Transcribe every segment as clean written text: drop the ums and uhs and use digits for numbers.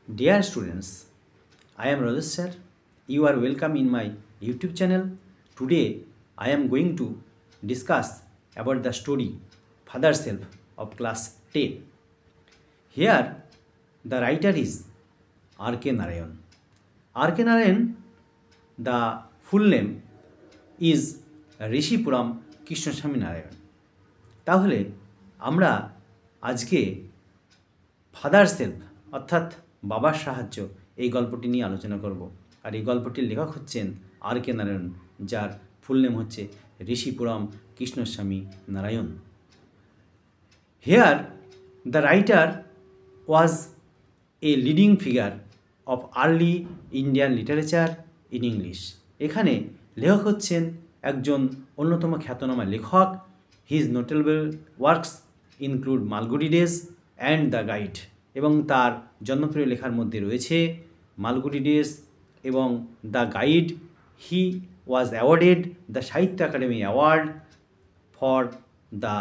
Dear students, I am Rajesh sir. You are welcome in my YouTube channel. Today I am going to discuss about the story Father Self of class 10. Here the writer is R.K. Narayan. R.K. Narayan, the full name is ঋষিপুরম Krishnaswami Narayan. তাহলে আমরা আজকে father self অর্থাৎ বাবার সাহায্য এই গল্পটি নিয়ে আলোচনা করব। আর এই গল্পটির লেখক হচ্ছেন আর.কে. নারায়ণ, যার ফুল নেম হচ্ছে Rasipuram Krishnaswami Narayan. Here the writer was a leading figure of early Indian literature in English. এখানে লেখক হচ্ছেন একজন অন্যতম খ্যাতনামা লেখক। His notable works include Malgudi days and the guide, এবং তার জনপ্রিয় লেখার মধ্যে রয়েছে মালগুডি ডেজ এবং the guide. He was awarded the Sahitya Academy award for the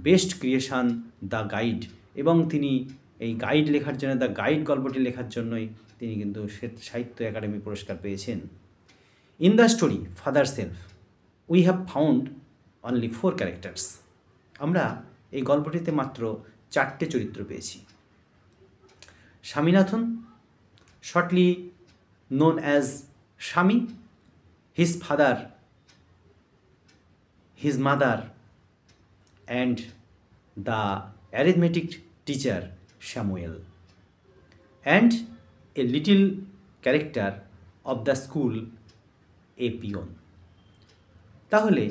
best creation the guide, এবং তিনি এই গাইড লেখার জন্য, দ্য গাইড গল্পটি লেখার জন্যই তিনি কিন্তু সাহিত্য একাডেমি পুরস্কার পেয়েছেন। In the story father self we have found only 4 characters. আমরা এই গল্পটিতে মাত্র 4টে চরিত্র পেয়েছি। Swaminathan, shortly known as Shami, his father, his mother, and the arithmetic teacher Samuel, and a little character of the school, a peon. তাহলে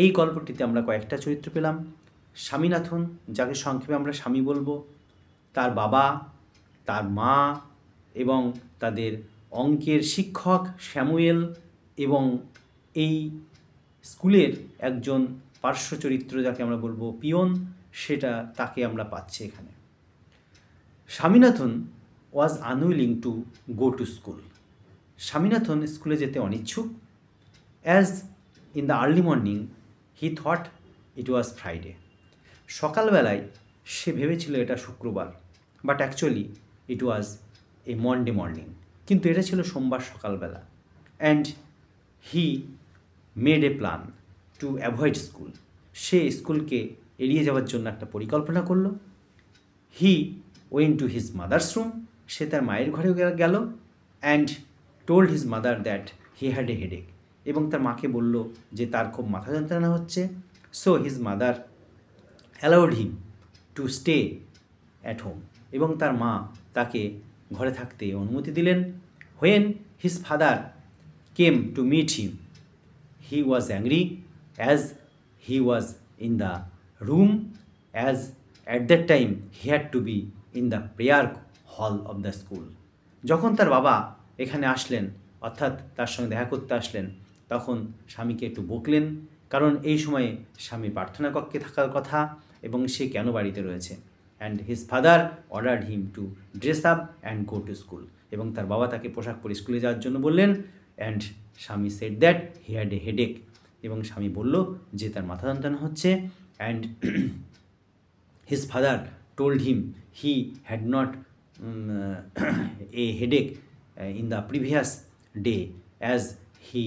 এই গল্পটিতে আমরা কয়েকটা চরিত্র পেলাম। স্বামীনাথন, যাকে সংক্ষেপে আমরা স্বামী বলবো, তার বাবা, তার মা এবং তাদের অঙ্কের শিক্ষক স্যামুয়েল, এবং এই স্কুলের একজন পার্শ্ব চরিত্র যাকে আমরা বলবো পিয়ন, তাকে আমরা পাচ্ছি এখানে। Swaminathan was unwilling to go to school. Swaminathan স্কুলে যেতে অনিচ্ছুক। As in the early morning he thought it was Friday. সকালবেলায় সে ভেবেছিল এটা শুক্রবার, but actually it was a Monday morning, কিন্তু এটা ছিল সোমবার সকালবেলা। And he made a plan to avoid school. সে স্কুলকে এড়িয়ে যাওয়ার জন্য একটা পরিকল্পনা করল। He went to his mother's room. সে তার মায়ের ঘরে গেল। And told his mother that he had a headache, এবং তার মাকে বলল যে তার খুব মাথা যন্ত্রণা হচ্ছে। So his mother allowed him to stay at home, এবং তার মা তাকে ঘরে থাকতে অনুমতি দিলেন। When his father came to meet him he was angry as he was in the room, as at that time he had to be in the prayer hall of the school. যখন তার বাবা এখানে আসলেন, অর্থাৎ তার সঙ্গে দেখা করতে আসলেন, তখন স্বামীকে একটু বকলেন, কারণ এই সময়ে স্বামী প্রার্থনা কক্ষে থাকার কথা এবং সে কেন বাড়িতে রয়েছে। And his father ordered him two dress up and go to school, এবং তার বাবা তাকে পোশাক পরে স্কুলে যাওয়ার জন্য বললেন। And Swami said that he had a headache, এবং স্বামী বলল যে তার মাথা যন্ত্রণা হচ্ছে। And his father told him he had not a headache in the previous day as he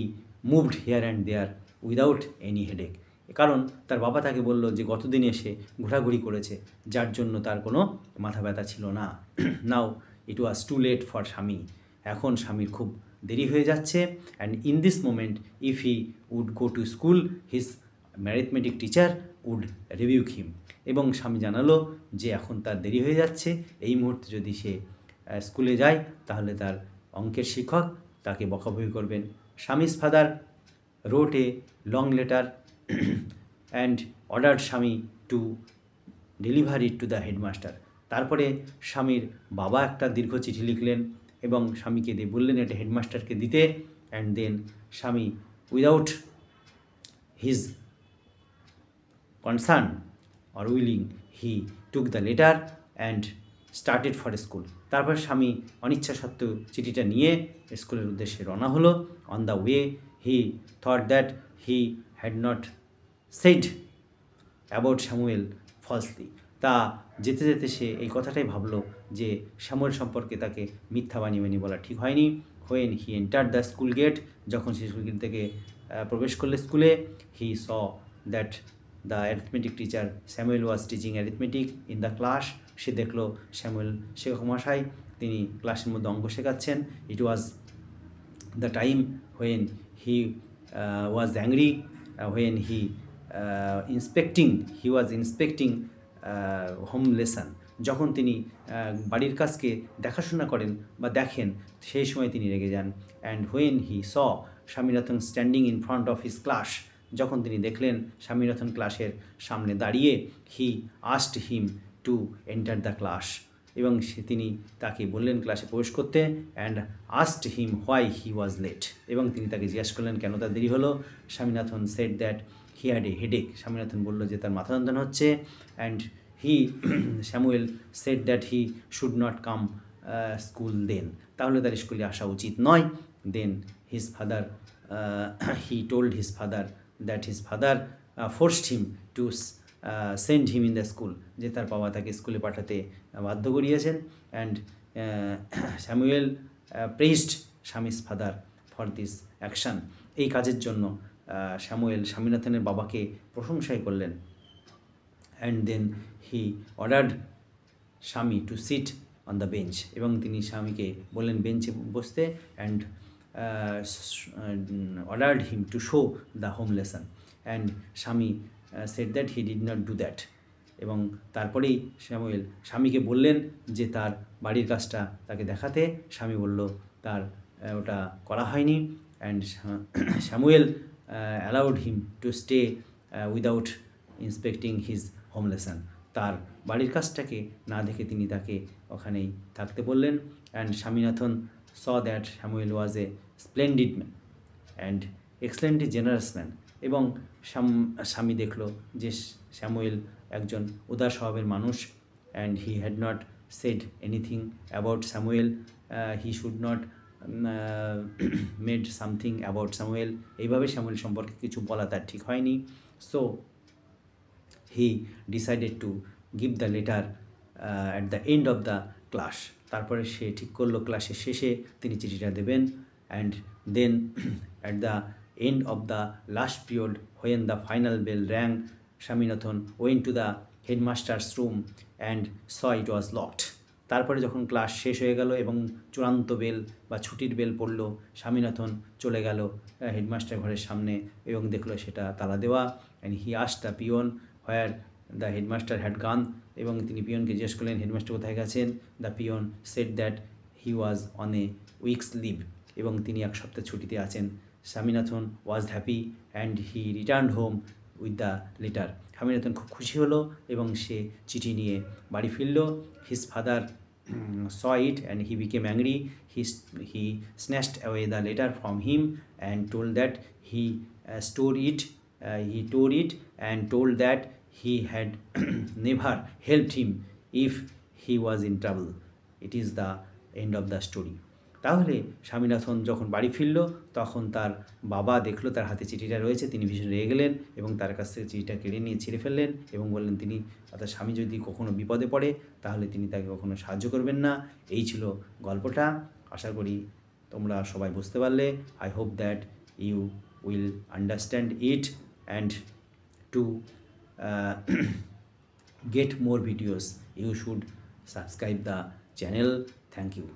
moved here and there without any headache. কারণ তার বাবা তাকে বলল যে গতদিন এসে ঘোরাঘুরি করেছে, যার জন্য তার কোনো মাথা ব্যথা ছিল না। Now it was too late for Swami. এখন স্বামীর খুব দেরি হয়ে যাচ্ছে। And in this moment if he would go to school his mathematic teacher would review him, এবং স্বামী জানালো যে এখন তার দেরি হয়ে যাচ্ছে, এই মুহূর্তে যদি সে স্কুলে যায় তাহলে তার অঙ্কের শিক্ষক তাকে বকাবকি করবেন। স্বামী's father wrote a long letter and ordered স্বামী to deliver it to the headmaster. তারপরে স্বামীর বাবা একটা দীর্ঘ চিঠি লিখলেন এবং স্বামীকে দিয়ে বললেন এটা হেডমাস্টারকে দিতে। অ্যান্ড দেন স্বামী without his concern or willing he took the letter and started for school. তারপর স্বামী অনিচ্ছা সত্ত্বেও চিঠিটা নিয়ে স্কুলের উদ্দেশ্যে রওনা হলো। On the way he thought that he had not said about Samuel falsely. তা যেতে যেতে সে এই কথাটাই ভাবলো যে শ্যামুয়েল সম্পর্কে তাকে মিথ্যা বানিয়ে বলা ঠিক হয়নি। When he enter the school gate, যখন সে স্কুল গেট থেকে প্রবেশ করলে স্কুলে, he saw that the arithmetic teacher Samuel was teaching arithmetic in the class. সে দেখলো স্যামুয়েল শিক্ষক মশাই তিনি ক্লাসের মধ্যে অঙ্ক শেখাচ্ছেন। It was the time when he was angry, when he was inspecting home lesson. যখন তিনি বাড়ির কাজকে দেখাশোনা করেন বা দেখেন সেই সময় তিনি রেগে যান। And when he saw Swaminathan standing in front of his class, যখন তিনি দেখলেন স্বামীনাথন ক্লাসের সামনে দাঁড়িয়ে, he asked him to enter the class, এবং তিনি তাকে বললেন ক্লাসে প্রবেশ করতে। And asked him why he was late, এবং তিনি তাকে জিজ্ঞাসা করলেন কেন তার দেরি হলো। Swaminathan said that he had a headache, Swaminathan বলল যে তার মাথা যন্ত্রণা হচ্ছে। And Samuel said that he should not come school then, তাহলে তার স্কুলে আসা উচিত নয়। Then his father he told his father that his father forced him to send him in the school, যে তার বাবা তাকে স্কুলে পাঠাতে বাধ্য করিয়েছেন। And Samuel praised Swami's father for this action, এই কাজের জন্য স্যামুয়েল স্বামীনাথনের বাবাকে প্রশংসাই করলেন। And then he ordered Swami to sit on the bench, এবং তিনি স্বামীকে বললেন বেঞ্চে বসতে। And ordered him to show the home lesson, and Swami said that he did not do that, এবং তারপরেই স্যামুয়েল স্বামীকে বললেন যে তার বাড়ির কাজটা তাকে দেখাতে। স্বামী বলল তার ওটা করা হয়নি। And Samuel allowed him to stay without inspecting his home lesson, তার বাড়ির কাজটাকে না দেখে তিনি তাকে ওখানেই থাকতে বললেন। And Swaminathan saw that Samuel was A splendid man and excellently generous man, এবং স্বামী দেখলো যে স্যামুয়েল একজন উদার স্বভাবের মানুষ। And he had not shed anything about Samuel, he should not made something about Samuel, এইভাবে স্যামুয়েল সম্পর্কে কিছু বলা তার ঠিক হয়নি। So he decided to give the letter at the end of the class, তারপরে সে ঠিক করলো ক্লাসের শেষে তিনি চিঠিটা দেবেন। And then at the end of the last period when the final bell rang, Swaminathan went to the headmaster's room and saw it was locked. তারপরে যখন ক্লাস শেষ হয়ে গেল এবং চূড়ান্ত বেল বা ছুটির বেল পড়ল, স্বামীনাথন চলে গেল হেডমাস্টার ঘরের সামনে এবং দেখলো সেটা তালা দেওয়া। And he asked the peon where the headmaster had gone, এবং তিনি পিয়নকে জিজ্ঞেস করলেন হেডমাস্টার কোথায় গেছেন। The peon said that he was on a week's leave, এবং তিনি এক সপ্তাহ ছুটিতে আছেন। Swaminathan was happy and he return home with the letter, Swaminathan খুব খুশি হলো এবং সে চিঠি নিয়ে বাড়ি ফিরল। His father saw it and he became angry. He snatched away the letter from him and told that he tore it and told that he had never helped him if he was in trouble. It is the end of the story. তাহলে স্বামীনাথন যখন বাড়ি ফিরল তখন তার বাবা দেখলো তার হাতে চিঠিটা রয়েছে, তিনি ভীষণ রেগে গেলেন এবং তার কাছ থেকে চিঠিটা কেড়ে নিয়ে ছিঁড়ে ফেললেন এবং বললেন তিনি অর্থাৎ স্বামী যদি কখনো বিপদে পড়ে তাহলে তিনি তাকে কখনো সাহায্য করবেন না। এই ছিল গল্পটা। আশা করি তোমরা সবাই বুঝতে পারলে। I hope that you will understand it and to get more videos you should subscribe the channel. Thank you.